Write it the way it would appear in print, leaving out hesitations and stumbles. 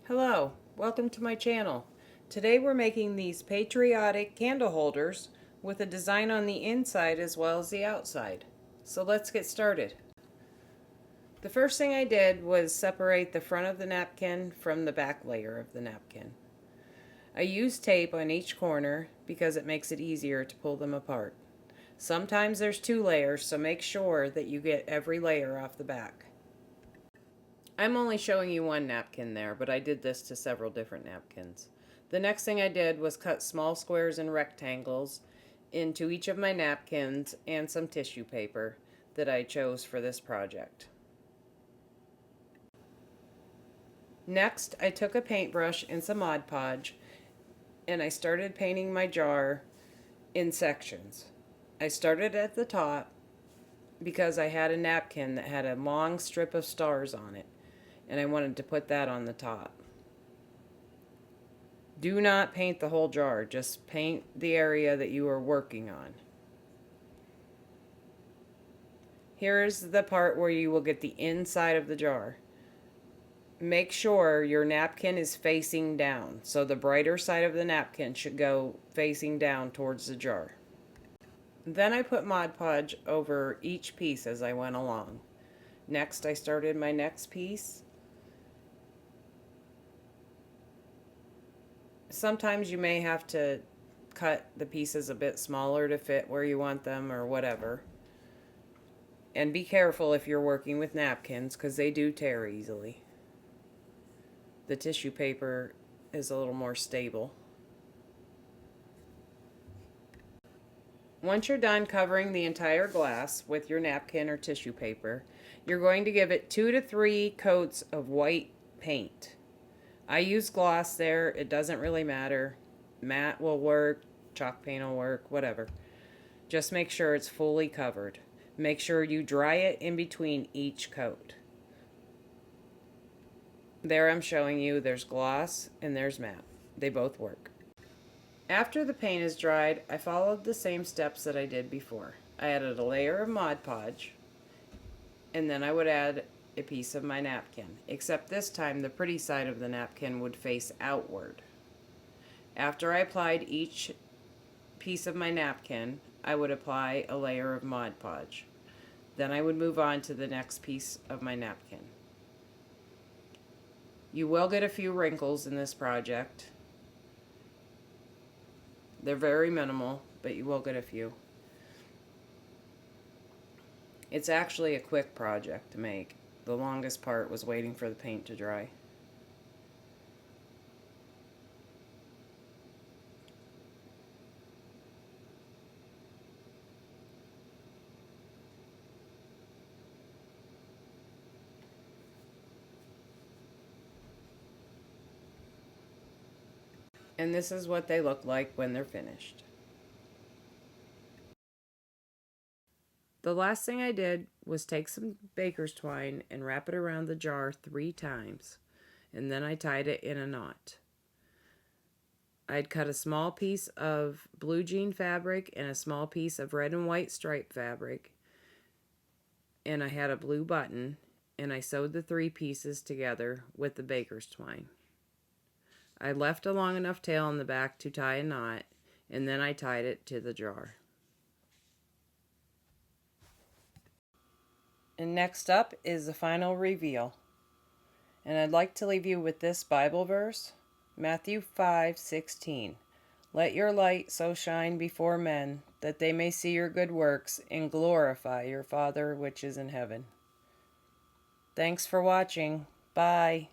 Hello, welcome to my channel. Today we're making these Patriotic candle holders with a design on the inside as well as the outside. So let's get started. The first thing I did was separate the front of the napkin from the back layer of the napkin. I used tape on each corner because it makes it easier to pull them apart. Sometimes there's two layers, so make sure that you get every layer off the back. I'm only showing you one napkin there, but I did this to several different napkins. The next thing I did was cut small squares and rectangles into each of my napkins and some tissue paper that I chose for this project. Next, I took a paintbrush and some Mod Podge and I started painting my jar in sections. I started at the top because I had a napkin that had a long strip of stars on it, and I wanted to put that on the top. Do not paint the whole jar, just paint the area that you are working on. Here's the part where you will get the inside of the jar. Make sure your napkin is facing down, so the brighter side of the napkin should go facing down towards the jar. Then I put Mod Podge over each piece as I went along. Next, I started my next piece. Sometimes you may have to cut the pieces a bit smaller to fit where you want them or whatever. And be careful if you're working with napkins because they do tear easily. The tissue paper is a little more stable. Once you're done covering the entire glass with your napkin or tissue paper, you're going to give it 2 to 3 coats of white paint. I use gloss there. It doesn't really matter. Matte will work, chalk paint will work, whatever. Just make sure it's fully covered. Make sure you dry it in between each coat. There I'm showing you there's gloss and there's matte. They both work. After the paint is dried, I followed the same steps that I did before. I added a layer of Mod Podge, and then I would add a piece of my napkin, except this time the pretty side of the napkin would face outward. After I applied each piece of my napkin, I would apply a layer of Mod Podge. Then I would move on to the next piece of my napkin. You will get a few wrinkles in this project. They're very minimal, but you will get a few. It's actually a quick project to make. The longest part was waiting for the paint to dry. And this is what they look like when they're finished. The last thing I did was take some baker's twine and wrap it around the jar 3 times, and then I tied it in a knot. I'd cut a small piece of blue jean fabric and a small piece of red and white stripe fabric, and I had a blue button, and I sewed the 3 pieces together with the baker's twine. I left a long enough tail on the back to tie a knot, and then I tied it to the jar. And next up is the final reveal. And I'd like to leave you with this Bible verse, Matthew 5:16. Let your light so shine before men that they may see your good works and glorify your Father which is in heaven. Thanks for watching. Bye.